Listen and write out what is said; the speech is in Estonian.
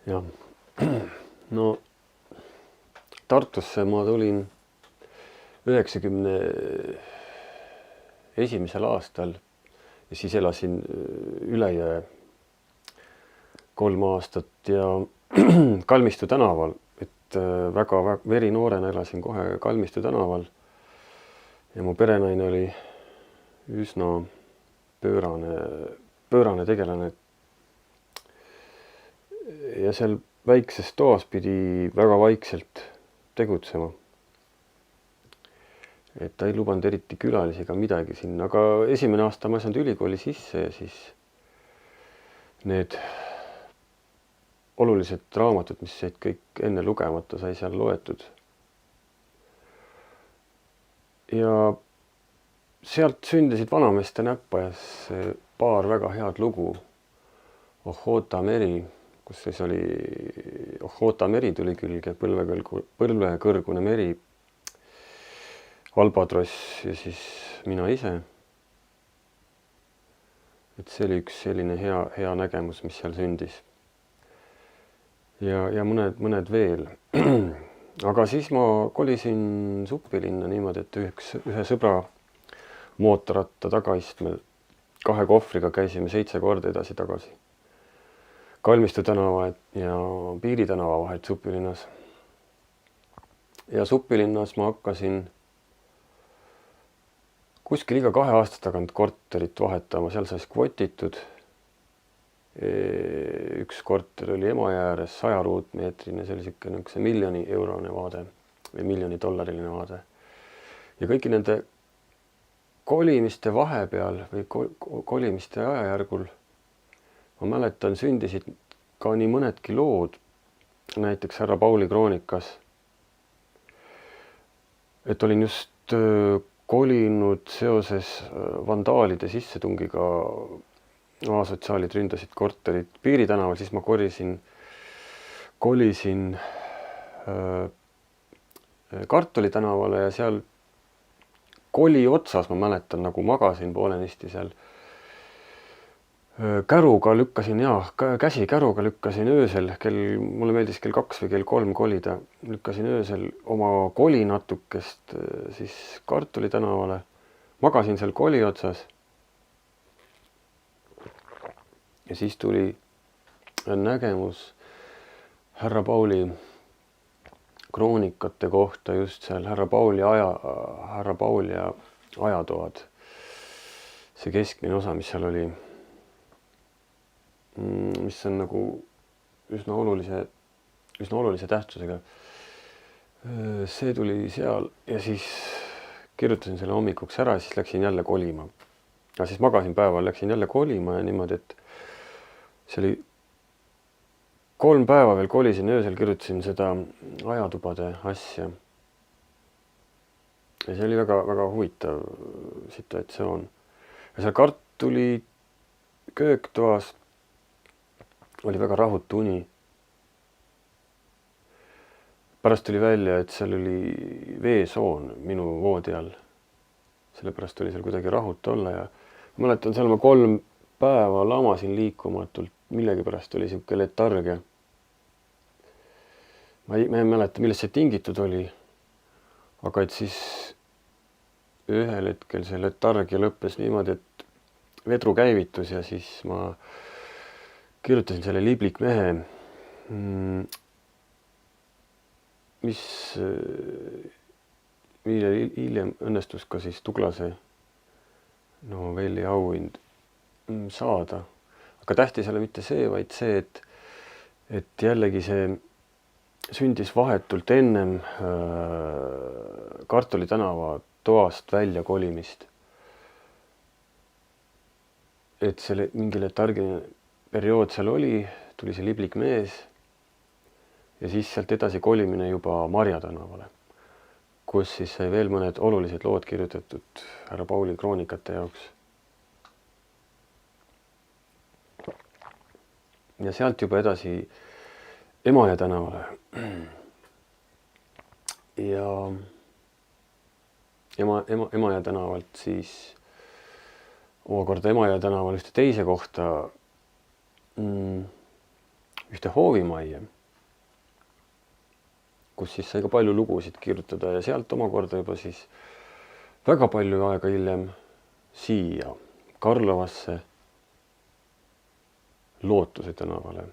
jah, no Tartusse ma tulin 91. aastal ja siis elasin üle jõe 3 aastat ja Kalmistu tänaval, et väga verinoorena elasin kohe Kalmistu tänaval ja mu perenaine oli üsna pöörane tegelane. Ja seal väikses toas pidi väga vaikselt tegutsema. Et ta ei lubanud eriti külalisi ega midagi sinna, aga esimene aasta ma ei saanud ülikooli sisse ja siis need olulised raamatud, mis jäid kõik enne lugemata, sai seal loetud. Ja sealt sündisid Vanameeste näppajas paar väga head lugu. Ohota meri, kus siis oli Ohota meri tuli külge, põlvekõrgune meri, Albatross ja siis mina ise. Et see oli üks selline hea nägemus, mis seal sündis. Ja mõned veel. Aga siis ma kolisin Suppilinna niimoodi, et ühe sõbra mootorratta tagaistmel 2 kohvriga käisime 7 korda edasi-tagasi. Kalmistu tänava ja Piiri tänava vahelt Suppilinnas. Ja Suppilinnas ma hakkasin kuskil iga 2 aasta tagant korterit vahetama, seal sai kvotitud. Üks korter oli Emajõe ääres 100 ruutmeetrine, see oli niisugune $1 miljoni vaade või $1 miljoni vaade. Ja kõiki nende kolimiste vahepeal või kolimiste ajajärgul ma mäletan, sündisid ka nii mõnedki lood, näiteks härra Pauli kroonikas. Et olin just kolinud seoses vandaalide sissetungiga, sotsiaalid ründasid korterit Piiri tänaval, siis ma kolisin Kartuli tänavale ja seal koli otsas ma mäletan, nagu magasin poolenisti seal. Käruga lükkasin, käsikäruga lükkasin öösel, mulle meeldis kell 2 või kell 3 kolida, lükkasin öösel oma koli natukest siis Kartuli tänavale, magasin seal koli otsas. Ja siis tuli nägemus härra Pauli kroonikate kohta just seal härra Paul ja ajatoad. See keskmine osa, mis seal oli, mis on nagu üsna olulise tähtsusega. See tuli seal ja siis kirjutasin selle hommikuks ära ja siis läksin jälle kolima. Ja siis magasin päeval, läksin jälle kolima ja niimoodi, et see oli 3 päeva veel kolisin, öösel kirjutasin seda ajatubade asja. Ja see oli väga huvitav situatsioon. Ja seal Kartuli kööktoas oli väga rahutu uni. Pärast tuli välja, et seal oli veesoon minu voodi all. Sellepärast oli seal kuidagi rahutu olla ja mäletan, seal ma 3 päeva lamasin liikumatult, millegi pärast oli siuke letargia. Ma ei mäleta, millest see tingitud oli, aga et siis ühel hetkel see letargia lõppes niimoodi, et vedru käivitus ja siis ma kirjutasin selle Liblikmehe, mille hiljem õnnestus ka siis Tuglase novelli auhind saada. Aga tähtis ei ole mitte see, vaid see, et jällegi see sündis vahetult ennem Kartuli tänava toast välja kolimist. Et see mingi letargiline periood seal oli, tuli see Liblik mees ja siis sealt edasi kolimine juba Marja tänavale, kus siis sai veel mõned olulised lood kirjutatud härra Pauli kroonikate jaoks. Ja sealt juba edasi Emajõe tänavale. Ja Emajõe tänavalt siis omakorda Emajõe tänaval ühte teise kohta ühte hoovimajja, kus siis sai ka palju lugusid kirjutada ja sealt omakorda juba siis väga palju aega hiljem siia Karlovasse Lootuse tänavale